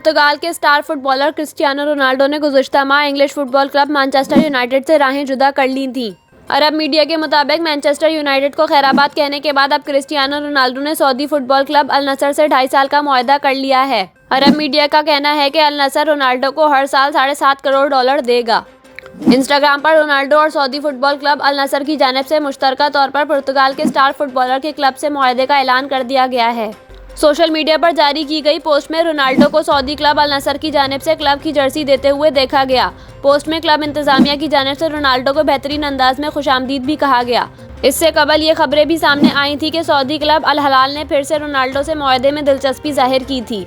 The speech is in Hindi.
पुर्तगाल के स्टार फुटबॉलर क्रिस्टियानो रोनाल्डो ने गुज़िश्ता माह English football club Manchester United से राहें जुदा कर ली थीं। अरब मीडिया के मुताबिक मैनचेस्टर यूनाइटेड को खैराबाद कहने के बाद अब क्रिस्टियानो रोनाल्डो ने सऊदी फुटबॉल क्लब अल नसर से 2.5 साल का मुआहदा कर लिया है। अरब मीडिया का कहना है कि अल नसर रोनाल्डो को हर साल $7.5 करोड़ देगा। इंस्टाग्राम पर रोनाल्डो और सऊदी फुटबॉल क्लब अल नसर की जानिब से मुश्तरका तौर पर पुर्तगाल के स्टार फुटबॉलर के क्लब से मुआहदे का ऐलान कर दिया गया है। सोशल मीडिया पर जारी की गई पोस्ट में रोनाल्डो को सऊदी क्लब अल नसर की जानिब से क्लब की जर्सी देते हुए देखा गया। पोस्ट में क्लब इंतजामिया की जानिब से रोनाल्डो को बेहतरीन अंदाज में खुशामदीद भी कहा गया। इससे कबल ये खबरें भी सामने आई थी कि सऊदी क्लब अल हलाल ने फिर से रोनाल्डो से मुआहदे में दिलचस्पी जाहिर की थी।